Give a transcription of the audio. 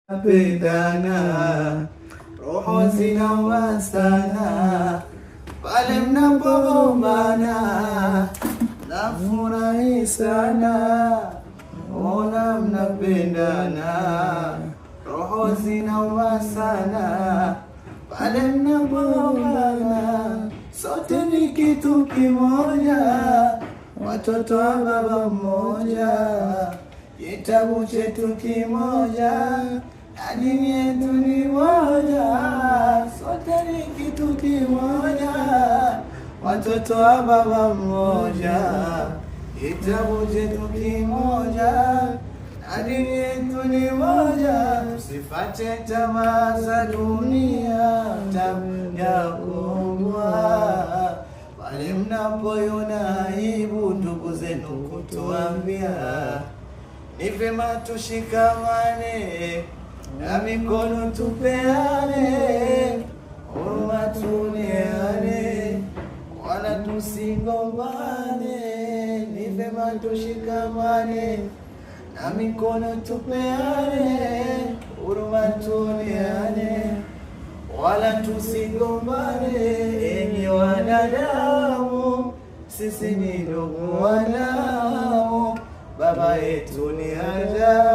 Napendana, roho zinawasana, pale mnapogombana nafurahi sana. Ona mnapendana, roho zinawasana, pale mnapogombana. Sote ni kitu kimoja, watoto wa baba mmoja, kitabu chetu kimoja, dini yetu ni moja. Sote ni kitu kimoja, watoto wa baba mmoja, kitabu chetu kimoja, dini yetu ni moja. Msifate tamaa za dunia, tabia kubwa, pale mnapoiona aibu ndugu zenu kutuambia. Ni vyema tushikamane na mikono tupeane, huruma tuoneane, wala tusigombane. Ni vyema tushikamane na mikono tupeane, huruma tuoneane, wala tusigombane. Enyi wanadamu, sisi ni ndugu wanadamu, baba yetu ni Adamu.